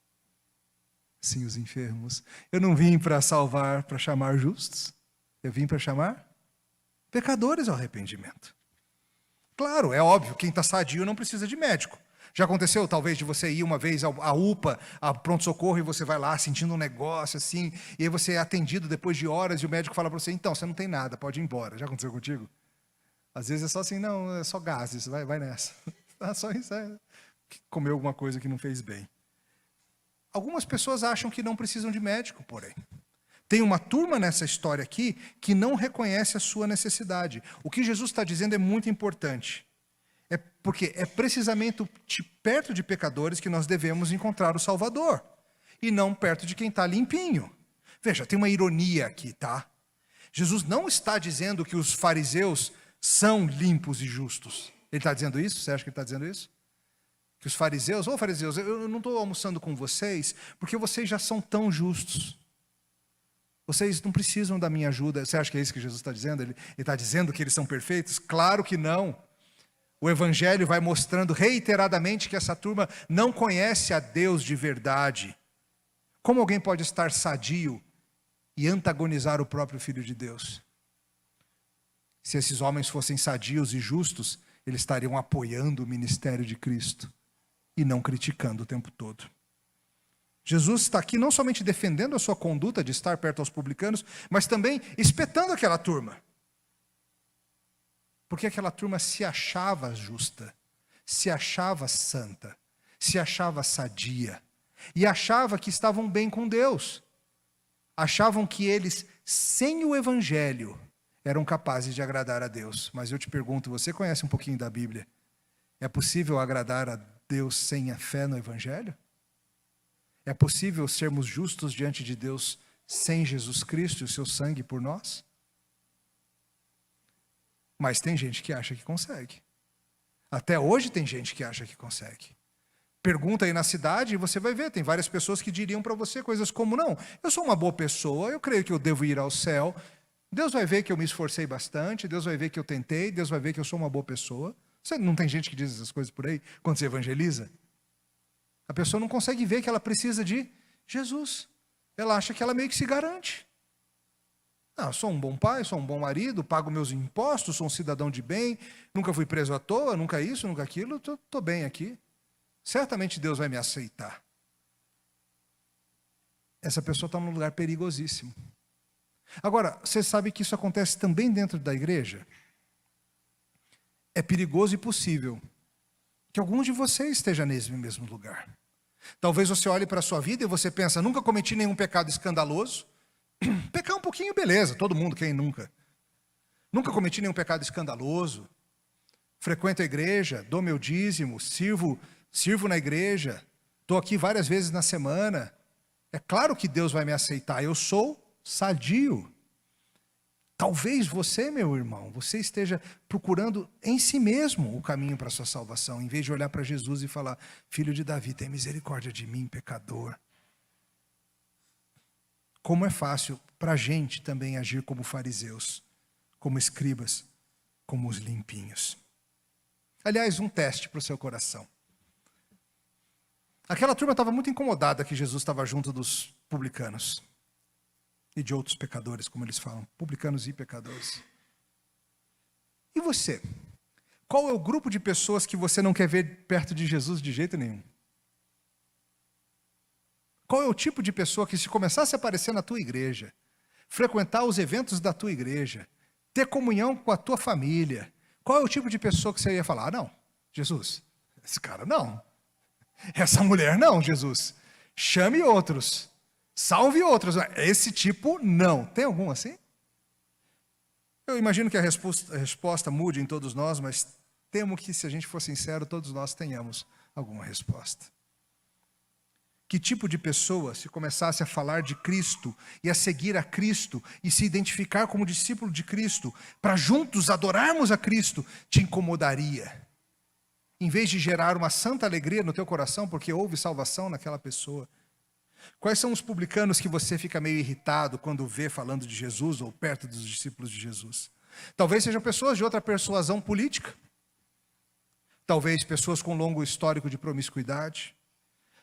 Speaker 1: Sim, os enfermos. Eu não vim para salvar, para chamar justos. Eu vim para chamar pecadores ao arrependimento. Claro, é óbvio, quem está sadio não precisa de médico. Já aconteceu, talvez, de você ir uma vez à UPA, a pronto-socorro, e você vai lá sentindo um negócio assim, e aí você é atendido depois de horas, e o médico fala para você, então, você não tem nada, pode ir embora. Já aconteceu contigo? Às vezes é só assim, não, é só gases, vai nessa. Só isso, comeu alguma coisa que não fez bem. Algumas pessoas acham que não precisam de médico, porém. Tem uma turma nessa história aqui que não reconhece a sua necessidade. O que Jesus está dizendo é muito importante. É porque é precisamente perto de pecadores que nós devemos encontrar o Salvador. E não perto de quem está limpinho. Veja, tem uma ironia aqui, tá? Jesus não está dizendo que os fariseus são limpos e justos. Ele está dizendo isso? Você acha que ele está dizendo isso? Que os fariseus, fariseus, eu não estou almoçando com vocês porque vocês já são tão justos. Vocês não precisam da minha ajuda. Você acha que é isso que Jesus está dizendo? Ele está dizendo que eles são perfeitos? Claro que não. O Evangelho vai mostrando reiteradamente que essa turma não conhece a Deus de verdade. Como alguém pode estar sadio e antagonizar o próprio Filho de Deus? Se esses homens fossem sadios e justos, eles estariam apoiando o ministério de Cristo e não criticando o tempo todo. Jesus está aqui não somente defendendo a sua conduta de estar perto aos publicanos, mas também espetando aquela turma. Porque aquela turma se achava justa, se achava santa, se achava sadia, e achava que estavam bem com Deus. Achavam que eles, sem o Evangelho, eram capazes de agradar a Deus. Mas eu te pergunto, você conhece um pouquinho da Bíblia? É possível agradar a Deus sem a fé no Evangelho? É possível sermos justos diante de Deus sem Jesus Cristo e o seu sangue por nós? Mas tem gente que acha que consegue. Até hoje tem gente que acha que consegue. Pergunta aí na cidade e você vai ver, tem várias pessoas que diriam para você coisas como, não, eu sou uma boa pessoa, eu creio que eu devo ir ao céu, Deus vai ver que eu me esforcei bastante, Deus vai ver que eu tentei, Deus vai ver que eu sou uma boa pessoa. Você não tem gente que diz essas coisas por aí quando você evangeliza? A pessoa não consegue ver que ela precisa de Jesus. Ela acha que ela meio que se garante. Eu sou um bom pai, sou um bom marido, pago meus impostos, sou um cidadão de bem, nunca fui preso à toa, nunca isso, nunca aquilo, estou bem aqui. Certamente Deus vai me aceitar. Essa pessoa está num lugar perigosíssimo. Agora, você sabe que isso acontece também dentro da igreja? É perigoso e possível que algum de vocês esteja nesse mesmo lugar. Talvez você olhe para a sua vida e você pensa, nunca cometi nenhum pecado escandaloso. Pecar um pouquinho, beleza, todo mundo, quem nunca? Nunca cometi nenhum pecado escandaloso. Frequento a igreja, dou meu dízimo, sirvo na igreja, estou aqui várias vezes na semana. É claro que Deus vai me aceitar, eu sou sadio. Talvez você, meu irmão, você esteja procurando em si mesmo o caminho para a sua salvação, em vez de olhar para Jesus e falar: filho de Davi, tem misericórdia de mim, pecador. Como é fácil para a gente também agir como fariseus, como escribas, como os limpinhos. Aliás, um teste para o seu coração. Aquela turma estava muito incomodada que Jesus estava junto dos publicanos. E de outros pecadores, como eles falam, publicanos e pecadores. E você? Qual é o grupo de pessoas que você não quer ver perto de Jesus de jeito nenhum? Qual é o tipo de pessoa que, se começasse a aparecer na tua igreja, frequentar os eventos da tua igreja, ter comunhão com a tua família, qual é o tipo de pessoa que você ia falar: não, Jesus, esse cara não, essa mulher não, Jesus, chame outros, salve outros, esse tipo não. Tem algum assim? Eu imagino que a resposta mude em todos nós, mas temo que, se a gente for sincero, todos nós tenhamos alguma resposta. Que tipo de pessoa, se começasse a falar de Cristo e a seguir a Cristo e se identificar como discípulo de Cristo, para juntos adorarmos a Cristo, te incomodaria? Em vez de gerar uma santa alegria no teu coração, porque houve salvação naquela pessoa. Quais são os publicanos que você fica meio irritado quando vê falando de Jesus ou perto dos discípulos de Jesus? Talvez sejam pessoas de outra persuasão política. Talvez pessoas com longo histórico de promiscuidade.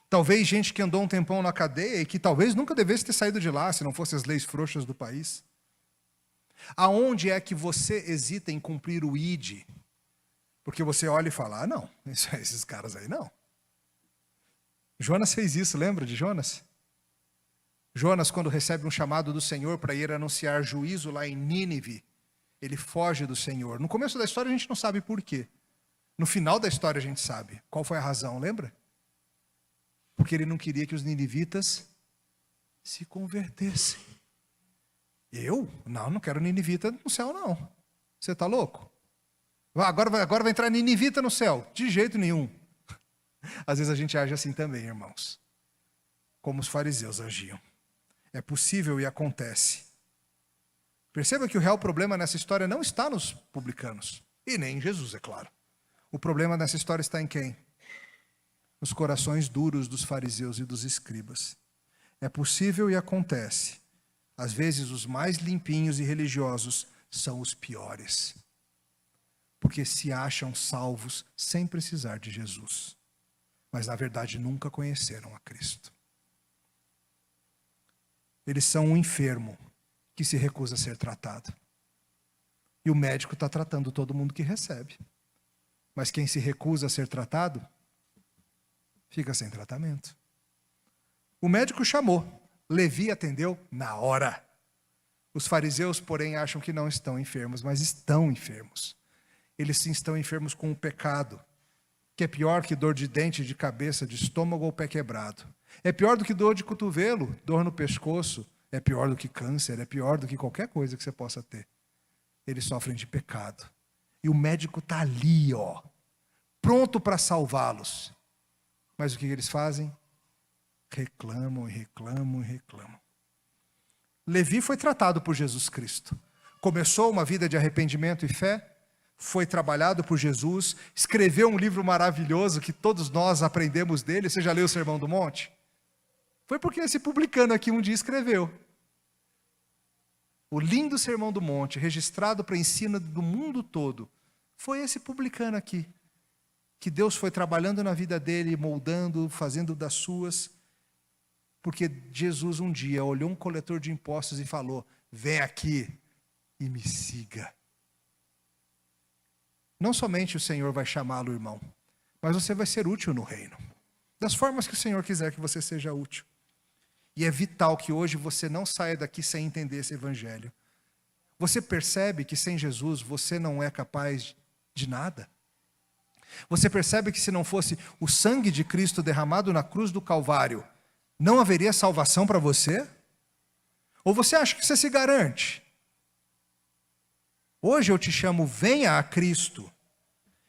Speaker 1: Talvez gente que andou um tempão na cadeia e que talvez nunca devesse ter saído de lá, se não fossem as leis frouxas do país. Aonde é que você hesita em cumprir o ID? Porque você olha e fala: não, esses caras aí não. Jonas fez isso, lembra de Jonas? Jonas, quando recebe um chamado do Senhor para ir anunciar juízo lá em Nínive, ele foge do Senhor. No começo da história a gente não sabe por quê. No final da história a gente sabe. Qual foi a razão, lembra? Porque ele não queria que os ninivitas se convertessem. Eu? Não quero ninivita no céu, não. Você está louco? Agora vai entrar ninivita no céu. De jeito nenhum. Às vezes a gente age assim também, irmãos. Como os fariseus agiam. É possível e acontece. Perceba que o real problema nessa história não está nos publicanos. E nem em Jesus, é claro. O problema nessa história está em quem? Nos corações duros dos fariseus e dos escribas. É possível e acontece. Às vezes os mais limpinhos e religiosos são os piores. Porque se acham salvos sem precisar de Jesus. Mas na verdade nunca conheceram a Cristo. Eles são um enfermo que se recusa a ser tratado. E o médico está tratando todo mundo que recebe. Mas quem se recusa a ser tratado, fica sem tratamento. O médico chamou, Levi atendeu na hora. Os fariseus, porém, acham que não estão enfermos, mas estão enfermos. Eles sim estão enfermos com o pecado, que é pior que dor de dente, de cabeça, de estômago ou pé quebrado. É pior do que dor de cotovelo, dor no pescoço, é pior do que câncer, é pior do que qualquer coisa que você possa ter. Eles sofrem de pecado. E o médico está ali, pronto para salvá-los. Mas o que eles fazem? Reclamam e reclamam e reclamam. Levi foi tratado por Jesus Cristo. Começou uma vida de arrependimento e fé, foi trabalhado por Jesus, escreveu um livro maravilhoso que todos nós aprendemos dele. Você já leu o Sermão do Monte? Foi porque esse publicano aqui um dia escreveu. O lindo Sermão do Monte, registrado para ensino do mundo todo, foi esse publicano aqui, que Deus foi trabalhando na vida dele, moldando, fazendo das suas, porque Jesus um dia olhou um coletor de impostos e falou: vem aqui e me siga. Não somente o Senhor vai chamá-lo, irmão, mas você vai ser útil no reino, das formas que o Senhor quiser que você seja útil. E é vital que hoje você não saia daqui sem entender esse evangelho. Você percebe que sem Jesus você não é capaz de nada? Você percebe que se não fosse o sangue de Cristo derramado na cruz do Calvário, não haveria salvação para você? Ou você acha que você se garante? Hoje eu te chamo, venha a Cristo.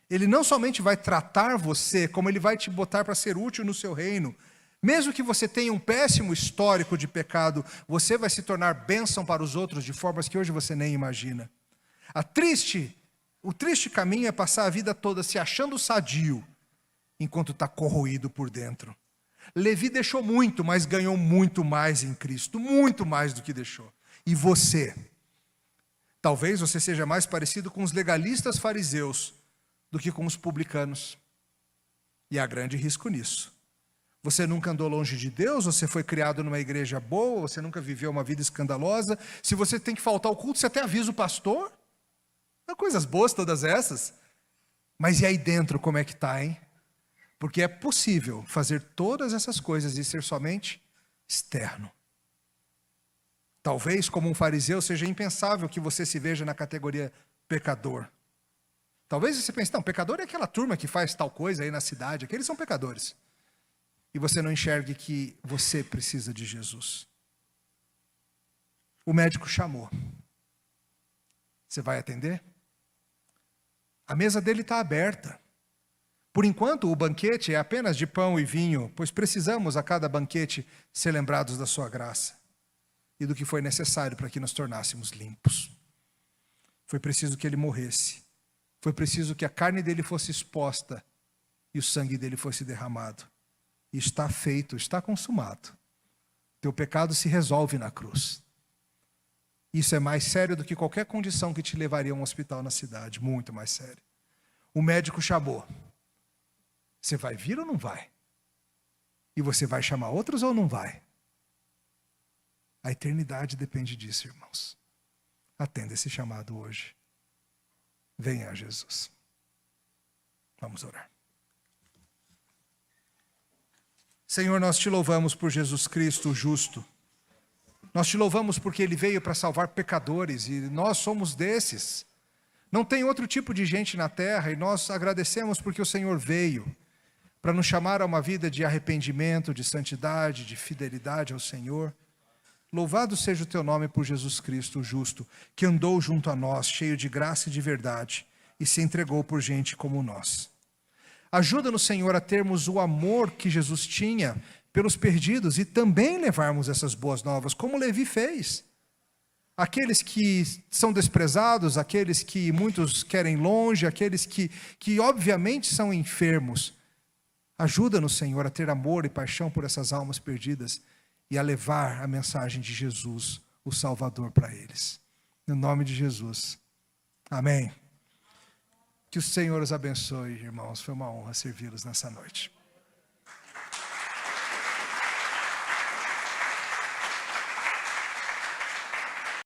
Speaker 1: Ele não somente vai tratar você, como Ele vai te botar para ser útil no seu reino. Mesmo que você tenha um péssimo histórico de pecado, você vai se tornar bênção para os outros de formas que hoje você nem imagina. O triste caminho é passar a vida toda se achando sadio, enquanto está corroído por dentro. Levi deixou muito, mas ganhou muito mais em Cristo, muito mais do que deixou. E você? Talvez você seja mais parecido com os legalistas fariseus do que com os publicanos. E há grande risco nisso. Você nunca andou longe de Deus, você foi criado numa igreja boa, você nunca viveu uma vida escandalosa. Se você tem que faltar ao culto, você até avisa o pastor. São coisas boas todas essas. Mas e aí dentro como é que está, hein? Porque é possível fazer todas essas coisas e ser somente externo. Talvez, como um fariseu, seja impensável que você se veja na categoria pecador. Talvez você pense, não, pecador é aquela turma que faz tal coisa aí na cidade, aqueles são pecadores. E você não enxergue que você precisa de Jesus. O médico chamou. Você vai atender? A mesa dele está aberta. Por enquanto, o banquete é apenas de pão e vinho, pois precisamos a cada banquete ser lembrados da sua graça e do que foi necessário para que nos tornássemos limpos. Foi preciso que ele morresse. Foi preciso que a carne dele fosse exposta e o sangue dele fosse derramado. E está feito, está consumado. Teu pecado se resolve na cruz. Isso é mais sério do que qualquer condição que te levaria a um hospital na cidade, muito mais sério. O médico chamou. Você vai vir ou não vai? E você vai chamar outros ou não vai? A eternidade depende disso, irmãos. Atenda esse chamado hoje. Venha a Jesus. Vamos orar. Senhor, nós te louvamos por Jesus Cristo, o justo. Nós te louvamos porque Ele veio para salvar pecadores e nós somos desses. Não tem outro tipo de gente na terra e nós agradecemos porque o Senhor veio para nos chamar a uma vida de arrependimento, de santidade, de fidelidade ao Senhor. Louvado seja o teu nome por Jesus Cristo, o justo, que andou junto a nós, cheio de graça e de verdade, e se entregou por gente como nós. Ajuda-nos, Senhor, a termos o amor que Jesus tinha pelos perdidos e também levarmos essas boas novas, como Levi fez. Aqueles que são desprezados, aqueles que muitos querem longe, aqueles que obviamente são enfermos. Ajuda-nos, Senhor, a ter amor e paixão por essas almas perdidas e a levar a mensagem de Jesus, o Salvador, para eles. No nome de Jesus. Amém. Que o Senhor os abençoe, irmãos. Foi uma honra servi-los nessa noite.